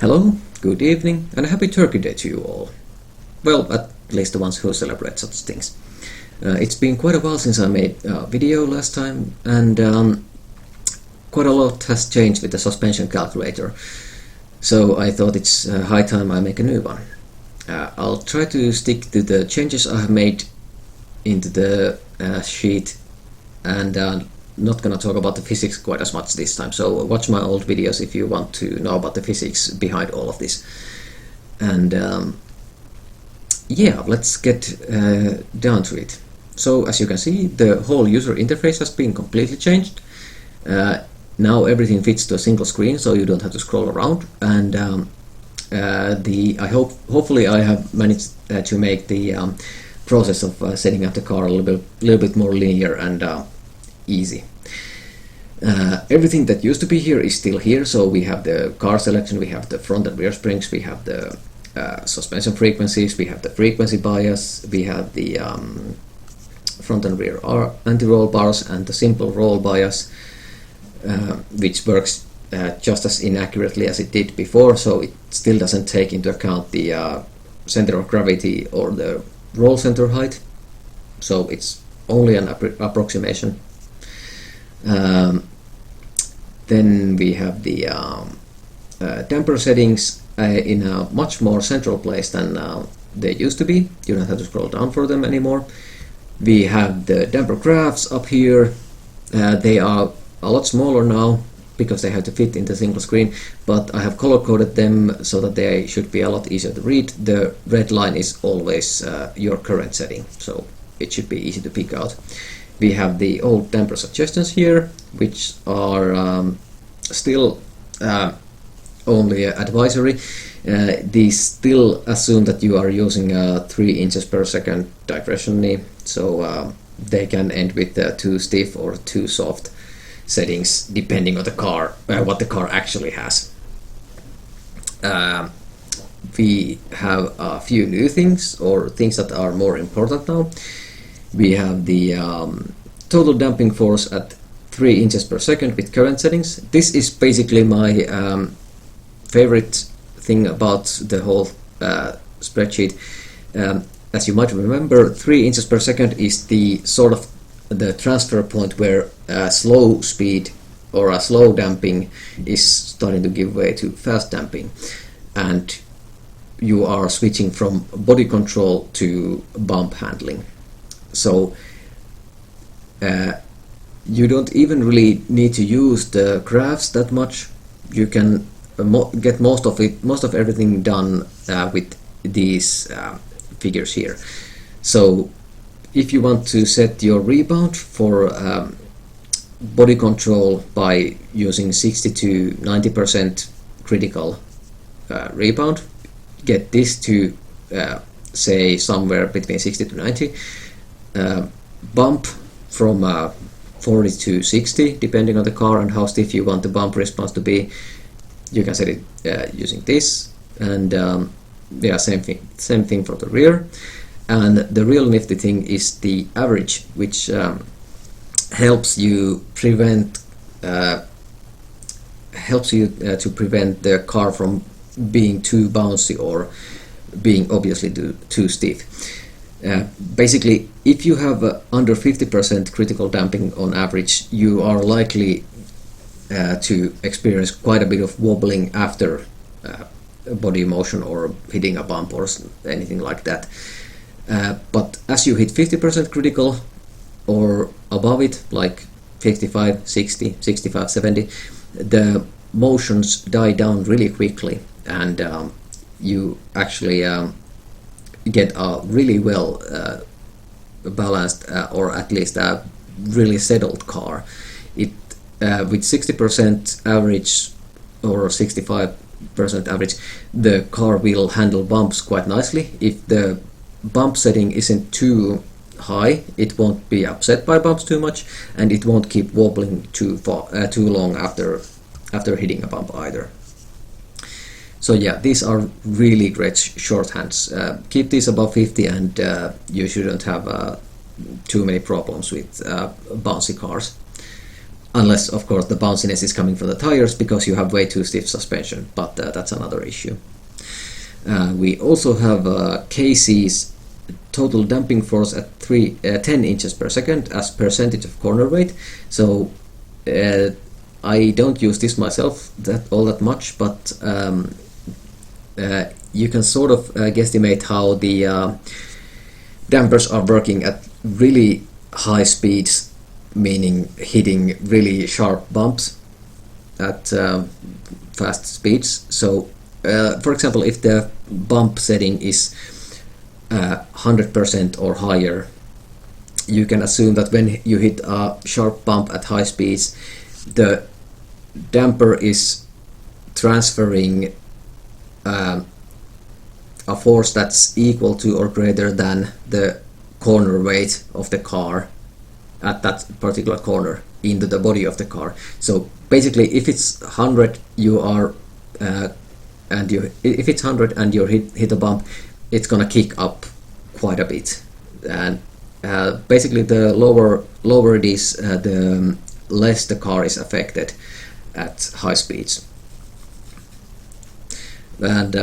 Hello, good evening, and a happy Turkey Day to you all. Well, at least the ones who celebrate such things. It's been quite a while since I made a video last time, and quite a lot has changed with the suspension calculator. So I thought it's high time I make a new one. I'll try to stick to the changes I have made into the sheet, and not gonna talk about the physics quite as much this time, so watch my old videos if you want to know about the physics behind all of this. And yeah, let's get down to it. So as you can see, the whole user interface has been completely changed. Now everything fits to a single screen, so you don't have to scroll around, and hopefully I have managed to make the process of setting up the car a little bit more linear and easy. Everything that used to be here is still here, so we have the car selection, we have the front and rear springs, we have the suspension frequencies, we have the frequency bias, we have the front and rear anti-roll bars and the simple roll bias, which works just as inaccurately as it did before, so it still doesn't take into account the center of gravity or the roll center height, so it's only an approximation. Then we have the damper settings in a much more central place than they used to be. You don't have to scroll down for them anymore. We have the damper graphs up here. They are a lot smaller now because they have to fit in the single screen, but I have color coded them so that they should be a lot easier to read. The red line is always your current setting, so it should be easy to pick out. We have the old damper suggestions here, which are still only advisory. These still assume that you are using 3 inches per second digression knee, so they can end with too stiff or too soft settings depending on the car, what the car actually has. We have a few new things, or things that are more important now. We have the total damping force at 3 inches per second with current settings. This is basically my favorite thing about the whole spreadsheet. As you might remember, 3 inches per second is the sort of the transfer point where slow speed or a slow damping is starting to give way to fast damping, and you are switching from body control to bump handling. So you don't even really need to use the graphs that much. You can get most of everything done with these figures here. So if you want to set your rebound for body control by using 60 to 90% critical rebound, get this to say somewhere between 60 to 90. Bump from 40 to 60 depending on the car and how stiff you want the bump response to be. You can set it using this, and yeah, same thing for the rear. And the real nifty thing is the average, which helps you prevent to prevent the car from being too bouncy or being obviously too stiff. Basically, if you have under 50% critical damping on average, you are likely to experience quite a bit of wobbling after body motion or hitting a bump or anything like that. But as you hit 50% critical or above it, like 55, 60, 65, 70, the motions die down really quickly, and you actually get a really well balanced or at least a really settled car. It with 60% average or 65% average, the car will handle bumps quite nicely. If the bump setting isn't too high, it won't be upset by bumps too much, and it won't keep wobbling too long after hitting a bump either. So yeah, these are really great shorthands. Keep these above 50 and you shouldn't have too many problems with bouncy cars. unless of course the bounciness is coming from the tires because you have way too stiff suspension, but that's another issue. We also have KC's total damping force at 10 inches per second as percentage of corner weight. So I don't use this myself all that much, but you can sort of guesstimate how the dampers are working at really high speeds, meaning hitting really sharp bumps at fast speeds. So for example, if the bump setting is 100% or higher, you can assume that when you hit a sharp bump at high speeds, the damper is transferring a force that's equal to or greater than the corner weight of the car at that particular corner into the body of the car. So basically, if it's 100, you are if it's 100 and you hit a bump, it's gonna kick up quite a bit. And basically, the lower it is, the less the car is affected at high speeds. And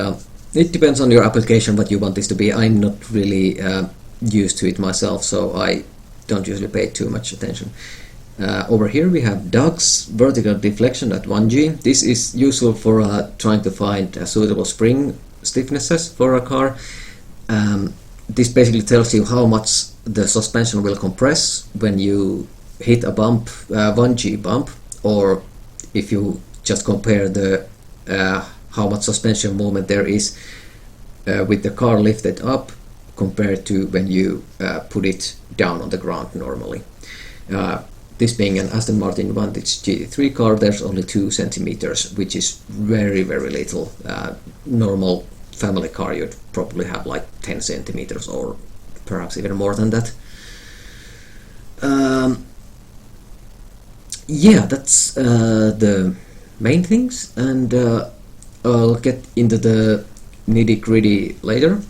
it depends on your application what you want this to be. I'm not really used to it myself, so I don't usually pay too much attention. Over here we have Doug's vertical deflection at 1G. This is useful for trying to find suitable spring stiffnesses for a car. This basically tells you how much the suspension will compress when you hit a bump, 1G bump, or if you just compare the how much suspension movement there is with the car lifted up compared to when you put it down on the ground normally. This being an Aston Martin Vantage GT3 car, there's only 2 centimeters, which is very, very little. Normal family car, you'd probably have like 10 centimeters or perhaps even more than that. Yeah, that's the main things, and I'll get into the nitty-gritty later.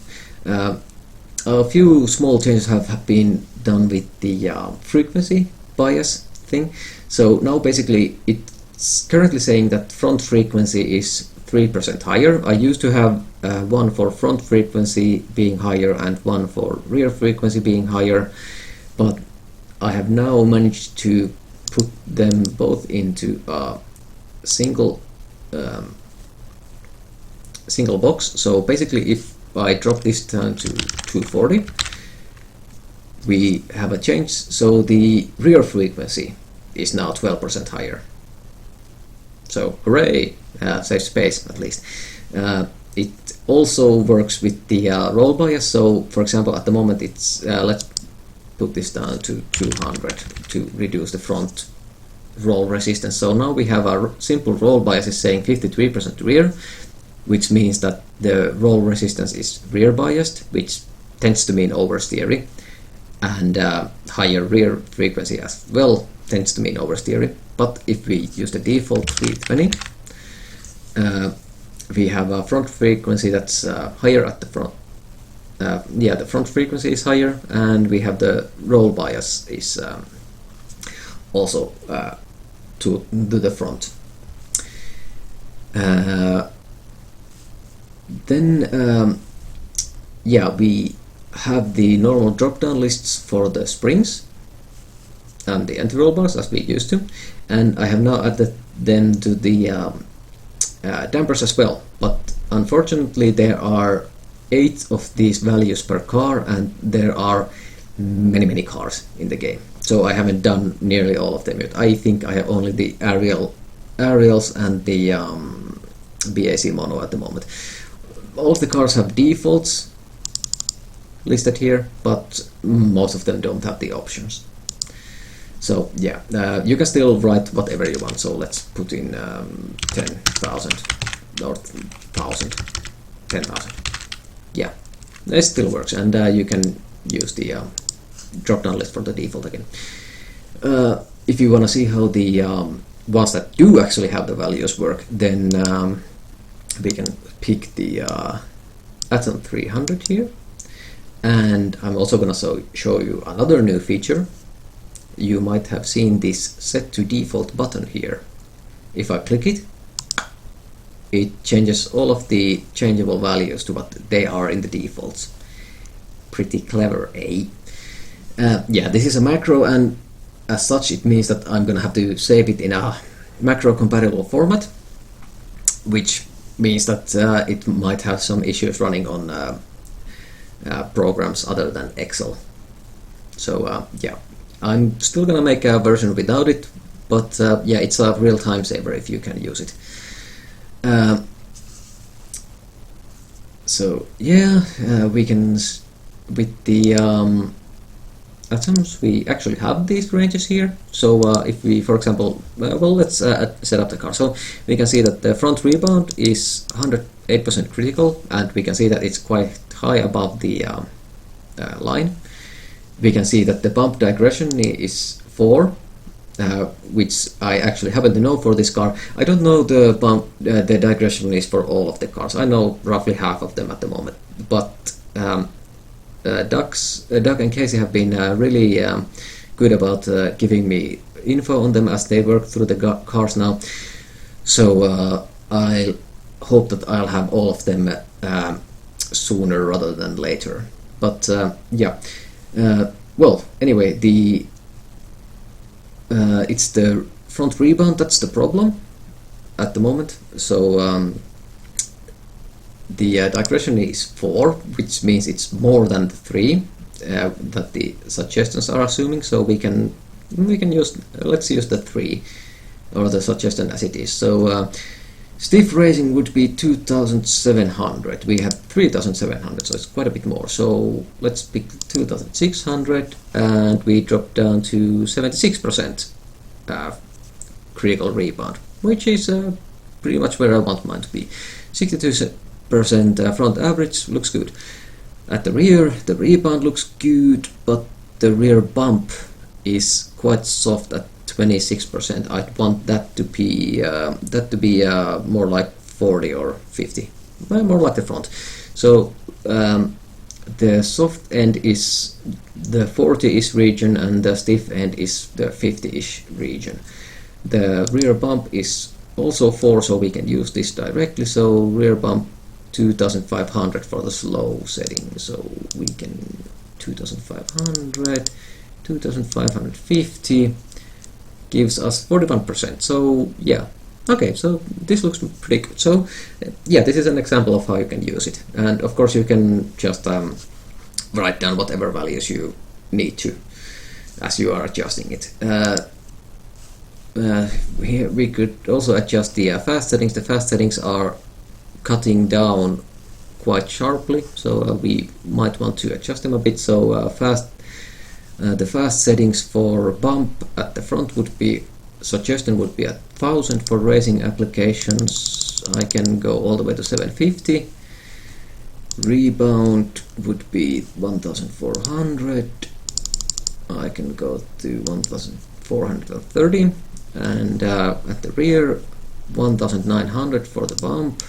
A few small changes have been done with the frequency bias thing. So now basically it's currently saying that front frequency is 3% higher. I used to have one for front frequency being higher and one for rear frequency being higher, but I have now managed to put them both into a single box. So basically, if I drop this down to 240, we have a change. So the rear frequency is now 12% higher. So hooray, save space at least. It also works with the roll bias. So for example, at the moment it's let's put this down to 200 to reduce the front roll resistance. So now we have a simple roll bias is saying 53% rear, which means that the roll resistance is rear biased, which tends to mean oversteering, and higher rear frequency as well tends to mean oversteering. But if we use the default 320, we have a front frequency that's higher at the front. Yeah, the front frequency is higher, and we have the roll bias is also to the front. Then yeah, we have the normal drop-down lists for the springs and the anti-roll bars as we used to, and I have now added them to the dampers as well, but unfortunately there are 8 of these values per car, and there are many cars in the game, so I haven't done nearly all of them yet. I think I have only the Ariels and the BAC Mono at the moment. All of the cars have defaults listed here, but most of them don't have the options. So yeah, you can still write whatever you want. So let's put in 10,000 or 1,000, 10,000. Yeah, it still works, and you can use the drop-down list for the default again. If you want to see how the ones that do actually have the values work, then we can pick the Atom 300 here, and I'm also going to show you another new feature you might have seen this set to default button here. If I click it, it changes all of the changeable values to what they are in the defaults. Pretty clever, eh? Yeah, this is a macro, and as such it means that I'm gonna have to save it in a macro compatible format, which means that it might have some issues running on programs other than Excel. So yeah, I'm still gonna make a version without it, but yeah, it's a real time saver if you can use it. So yeah, we can with the atoms we actually have these ranges here. So if we, for example, well, let's set up the car. So we can see that the front rebound is 108% critical, and we can see that it's quite high above the line. We can see that the bump digression is 4, which I actually happen to know for this car. I don't know the bump, the digression is for all of the cars. I know roughly half of them at the moment, but Doug and Casey have been really good about giving me info on them as they work through the cars now. So I hope that I'll have all of them sooner rather than later. But yeah, well, anyway, it's the front rebound that's the problem at the moment. So the digression is 4, which means it's more than the 3 that the suggestions are assuming. So we can use, let's use the 3 or the suggestion as it is. So stiff raising would be 2,700. We have 3,700, so it's quite a bit more. So let's pick 2,600, and we drop down to 76% critical rebound, which is pretty much where I want mine to be. 62% front average looks good. At the rear, the rebound looks good, but the rear bump is quite soft at 26%. I'd want that to be more like 40 or 50, more like the front. So the soft end is the 40-ish region, and the stiff end is the 50-ish region. The rear bump is also 4, so we can use this directly. So rear bump 2,500 for the slow setting. So we can 2,500, 2,550 gives us 41%. So yeah, okay, so this looks pretty good. So yeah, this is an example of how you can use it, and of course you can just write down whatever values you need to as you are adjusting it. Here we could also adjust the fast settings. The fast settings are cutting down quite sharply, so we might want to adjust them a bit. So the fast settings for bump at the front would be, suggestion would be at 1000. For racing applications I can go all the way to 750. Rebound would be 1400. I can go to 1430, and at the rear 1900 for the bump,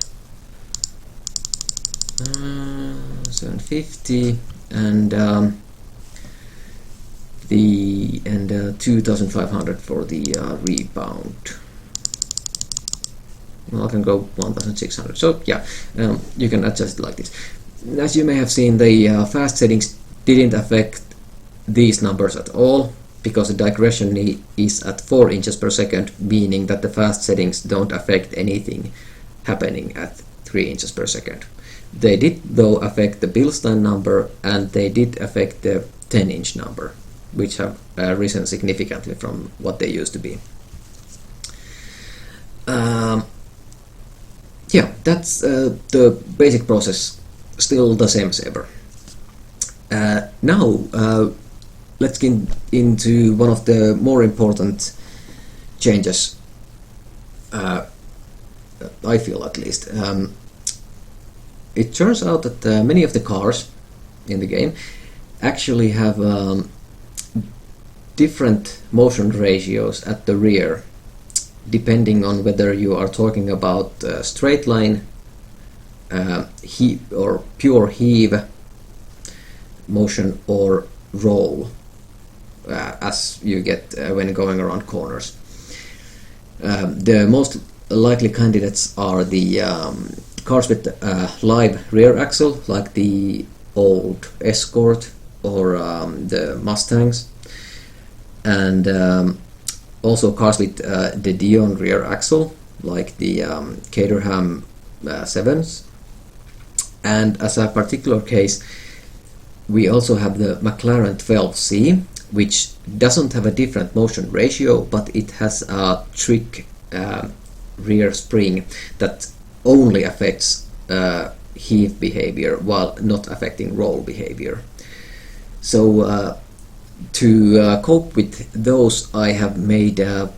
750, and 2500 for the rebound. Well, I can go 1600. So yeah, you can adjust it like this. As you may have seen, the fast settings didn't affect these numbers at all, because the digression is at 4 inches per second, meaning that the fast settings don't affect anything happening at 3 inches per second. They did though affect the Bilstein number, and they did affect the 10-inch number, which have risen significantly from what they used to be. Yeah, that's the basic process, still the same as ever. Now let's get into one of the more important changes, I feel at least. It turns out that many of the cars in the game actually have different motion ratios at the rear, depending on whether you are talking about straight line, heave or pure heave motion, or roll as you get when going around corners. The most likely candidates are the cars with live rear axle, like the old Escort or the Mustangs, and also cars with the Dion rear axle, like the Caterham 7s. And as a particular case, we also have the McLaren 12C, which doesn't have a different motion ratio, but it has a trick rear spring that only affects heave behavior while not affecting roll behavior. So to cope with those, I have made a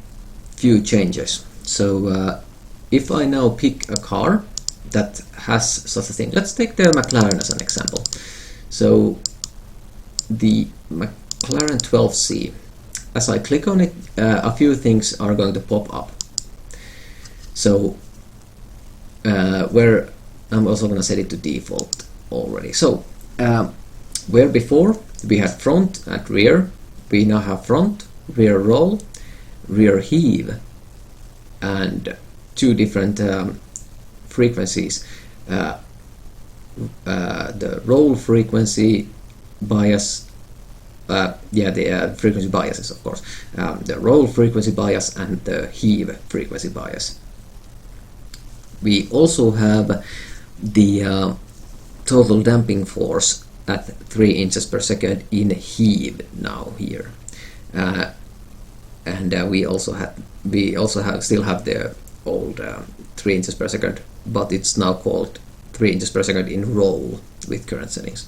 few changes. So if I now pick a car that has such a thing, let's take the McLaren as an example. So the McLaren 12C, as I click on it, a few things are going to pop up. So where I'm also going to set it to default already. So where before we had front and rear, we now have front, rear roll, rear heave, and two different frequencies. The roll frequency bias, the frequency biases, of course. The roll frequency bias and the heave frequency bias. We also have the total damping force at 3 inches per second in heave now here, and we still have the old 3 inches per second, but it's now called 3 inches per second in roll with current settings.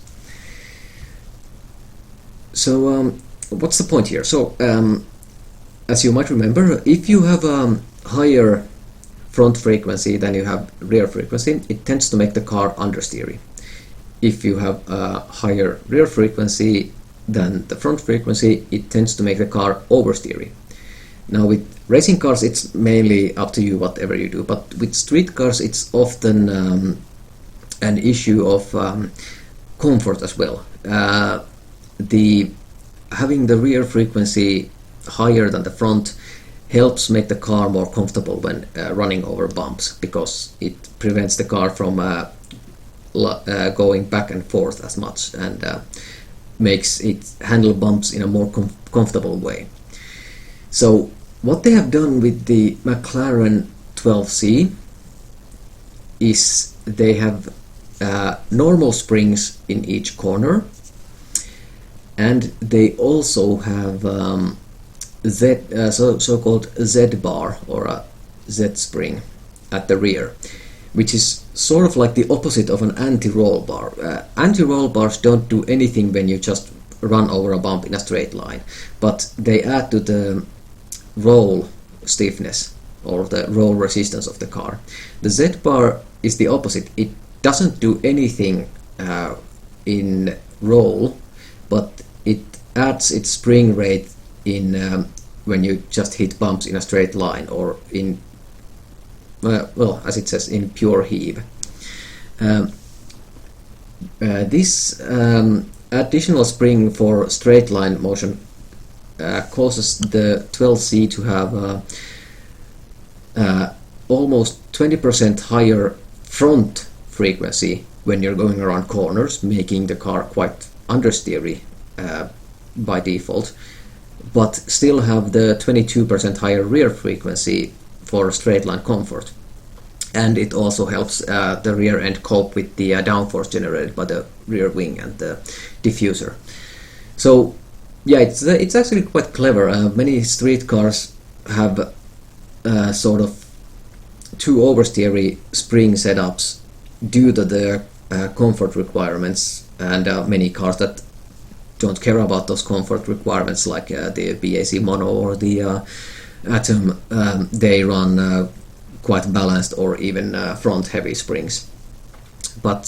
So what's the point here? So as you might remember, if you have a higher front frequency than you have rear frequency, it tends to make the car understeery. If you have a higher rear frequency than the front frequency, it tends to make the car oversteery. Now with racing cars, it's mainly up to you whatever you do, but with street cars, it's often an issue of comfort as well. Having the rear frequency higher than the front helps make the car more comfortable when running over bumps, because it prevents the car from going back and forth as much, and makes it handle bumps in a more comfortable way. So what they have done with the McLaren 12C is they have normal springs in each corner, and they also have so-called Z-bar or a Z-spring at the rear, which is sort of like the opposite of an anti-roll bar. Anti-roll bars don't do anything when you just run over a bump in a straight line, but they add to the roll stiffness or the roll resistance of the car. The Z-bar is the opposite. It doesn't do anything in roll, but it adds its spring rate in when you just hit bumps in a straight line, or in as it says, in pure heave. This additional spring for straight line motion causes the 12C to have almost 20% higher front frequency when you're going around corners, making the car quite understeery by default, but still have the 22% higher rear frequency for straight line comfort. And it also helps the rear end cope with the downforce generated by the rear wing and the diffuser. So yeah, it's actually quite clever. Many street cars have sort of too oversteery spring setups due to the comfort requirements, and many cars that don't care about those comfort requirements, like the BAC Mono or the Atom, they run quite balanced or even front heavy springs. But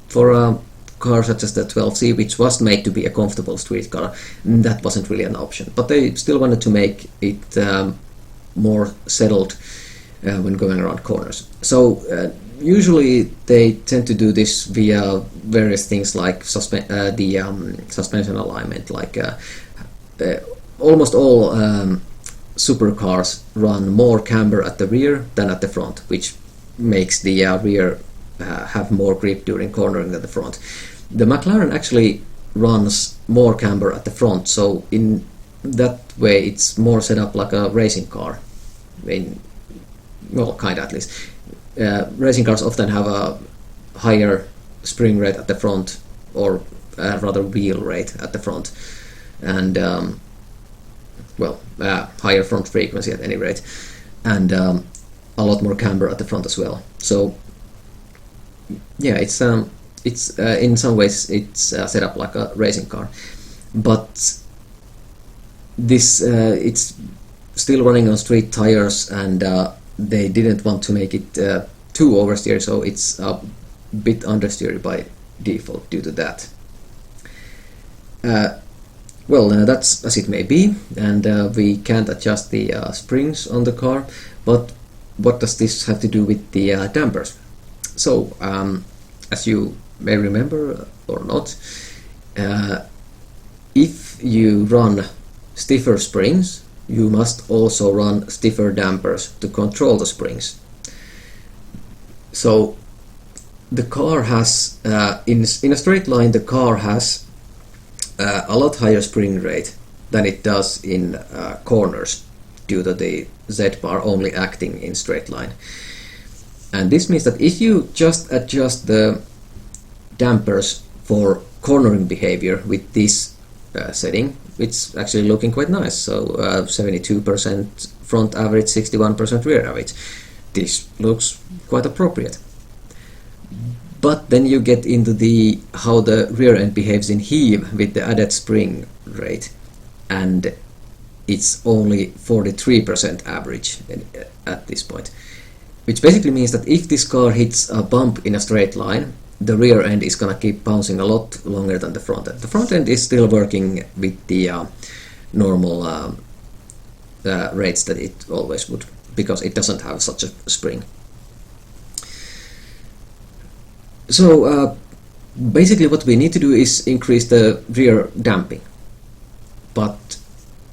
for a car such as the 12C, which was made to be a comfortable street car, that wasn't really an option. But they still wanted to make it more settled when going around corners. So usually they tend to do this via various things like the suspension alignment, like almost all supercars run more camber at the rear than at the front, which makes the rear have more grip during cornering than the front. The McLaren actually runs more camber at the front, so in that way it's more set up like a racing car. Well, kind of at least. Racing cars often have a higher spring rate at the front, or rather wheel rate at the front, and higher front frequency at any rate, and a lot more camber at the front as well. So yeah, it's in some ways it's set up like a racing car, but this it's still running on street tires, and they didn't want to make it too oversteer, so it's a bit understeery by default due to that. That's as it may be, and we can't adjust the springs on the car, but what does this have to do with the dampers? So, as you may remember or not, if you run stiffer springs, you must also run stiffer dampers to control the springs. So the car has, in a straight line, the car has a lot higher spring rate than it does in corners, due to the Z-bar only acting in straight line. And this means that if you just adjust the dampers for cornering behavior with this setting, it's actually looking quite nice. So 72% front average, 61% rear average. This looks quite appropriate. But then you get into the how the rear end behaves in heave with the added spring rate, and it's only 43% average at this point, which basically means that if this car hits a bump in a straight line, the rear end is gonna keep bouncing a lot longer than the front end. The front end is still working with the normal rates that it always would, because it doesn't have such a spring. So basically what we need to do is increase the rear damping, but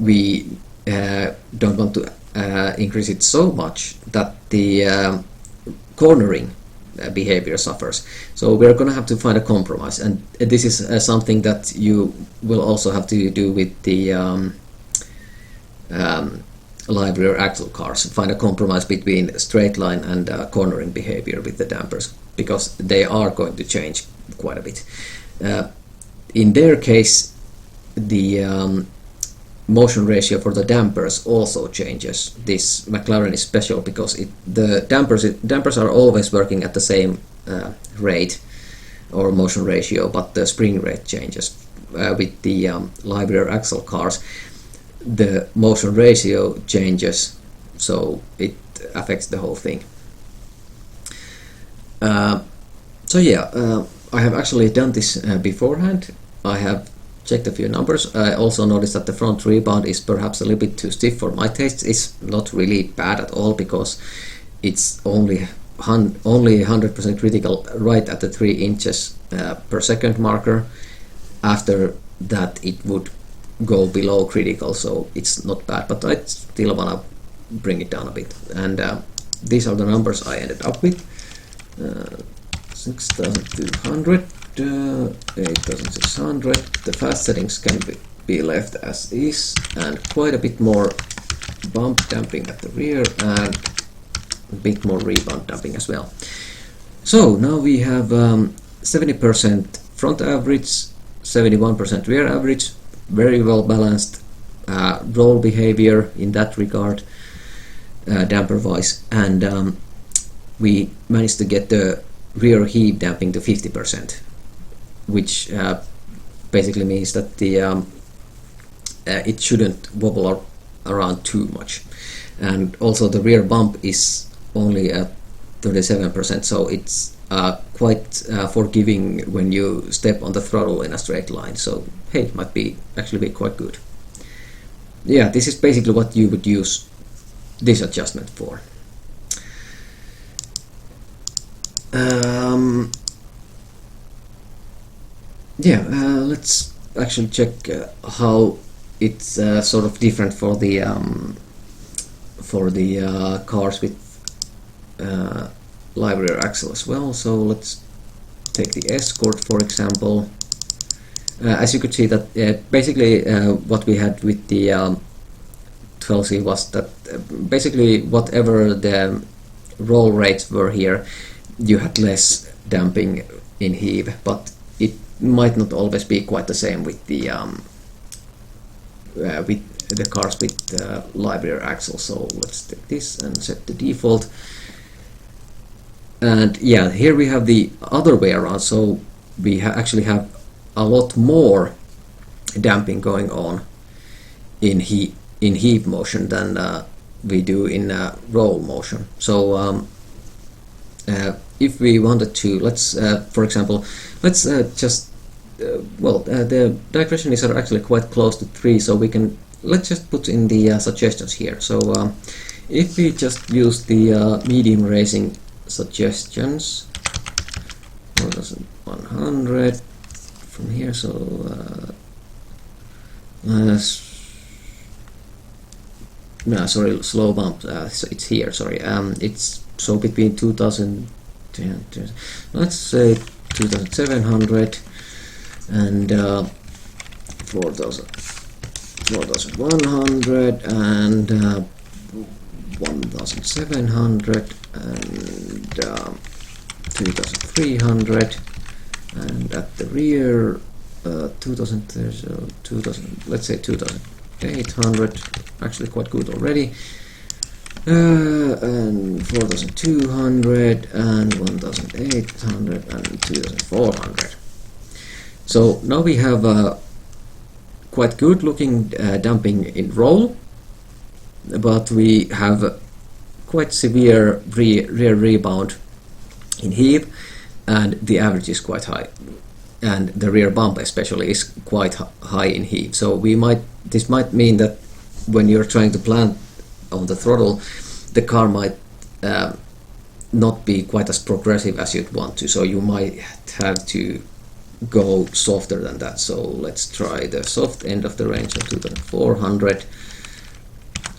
we don't want to increase it so much that the cornering behavior suffers. So we're going to have to find a compromise, and this is something that you will also have to do with the live rear axle cars. Find a compromise between straight line and cornering behavior with the dampers, because they are going to change quite a bit. In their case, the motion ratio for the dampers also changes. This McLaren is special because the dampers are always working at the same rate or motion ratio, but the spring rate changes. With the live rear axle cars, the motion ratio changes, so it affects the whole thing. I have actually done this beforehand. I have checked a few numbers. I also noticed that the front rebound is perhaps a little bit too stiff for my taste. It's not really bad at all, because it's only 100% critical right at the 3 inches per second marker. After that it would go below critical, so it's not bad, but I still want to bring it down a bit. And these are the numbers I ended up with. 6200, 8600. The fast settings can be left as is, and quite a bit more bump damping at the rear and a bit more rebound damping as well. So now we have 70% front average, 71% rear average, very well balanced roll behavior in that regard, damper wise, and we managed to get the rear heave damping to 50%, which basically means that the it shouldn't wobble around too much. And also the rear bump is only at 37%, so it's quite forgiving when you step on the throttle in a straight line. So hey, it might actually be quite good. Yeah, this is basically what you would use this adjustment for. Let's actually check how it's sort of different for the cars with live rear axle as well. So let's take the Escort for example. As you could see that basically what we had with the 12C was that basically whatever the roll rates were here, you had less damping in heave, but it might not always be quite the same with the cars with live rear axle. So let's take this and set the default. And yeah, here we have the other way around. So we actually have a lot more damping going on in heave motion than we do in roll motion. So if we wanted to, let's for example, let's just the digressions are actually quite close to 3, so we can let's just put in the suggestions here. So if we just use the medium racing suggestions 1100 from here, so no, sorry, slow bump. So it's here. Sorry, it's so between 2000. Let's say 2700 and 4100 and 1700 and 2300 and at the rear 2000, let's say 2800, actually quite good already, and 4200 and 1800 and 2400. So now we have quite good looking damping in roll, but we have quite severe rear rebound in heave, and the average is quite high, and the rear bump especially is quite high in heave. So this might mean that when you're trying to plant on the throttle, the car might not be quite as progressive as you'd want to, so you might have to go softer than that. So let's try the soft end of the range of 2400,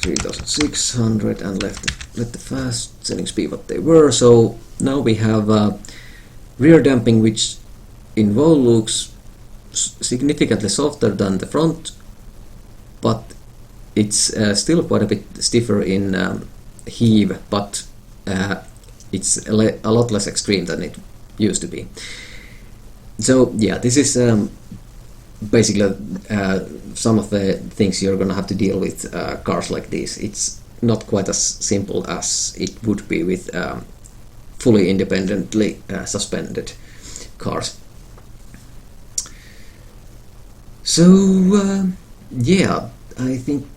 3600, and let the fast settings be what they were. So now we have rear damping, which in roll looks significantly softer than the front, but it's still quite a bit stiffer in heave, but it's a lot less extreme than it used to be. So yeah, this is basically some of the things you're gonna have to deal with cars like this. It's not quite as simple as it would be with fully independently suspended cars. So yeah, I think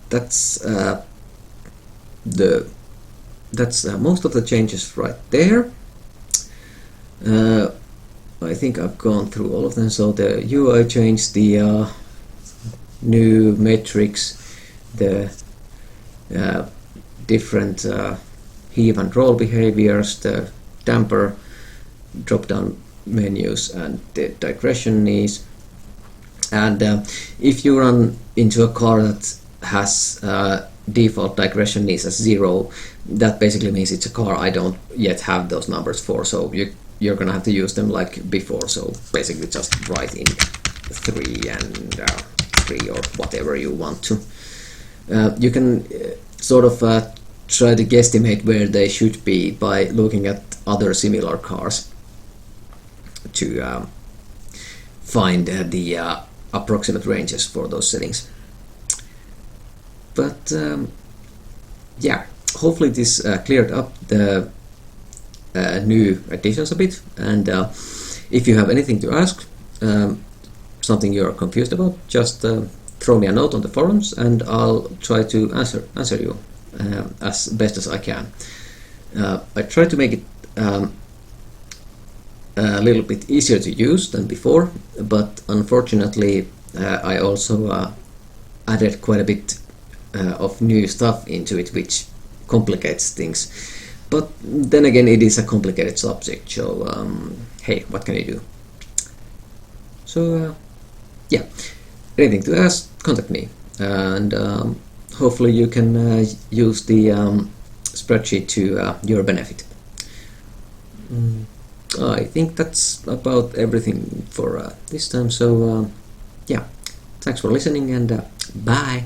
that's most of the changes right there. I think I've gone through all of them. So the UI changed, the new metrics, the different heave and roll behaviors, the damper drop-down menus, and the digression knees. And if you run into a car that has default digression knees as 0, that basically means it's a car I don't yet have those numbers for, so you're gonna have to use them like before. So basically just write in 3 and 3 or whatever you want to. You can sort of try to guesstimate where they should be by looking at other similar cars to find the approximate ranges for those settings. But yeah, hopefully this cleared up the new additions a bit, and if you have anything to ask, something you're confused about, just throw me a note on the forums and I'll try to answer you as best as I can. I try to make it a little bit easier to use than before, but unfortunately I also added quite a bit of new stuff into it, which complicates things. But then again, it is a complicated subject, so hey, what can you do? So yeah, anything to ask, contact me, and hopefully you can use the spreadsheet to your benefit. I think that's about everything for this time. So yeah, thanks for listening, and bye.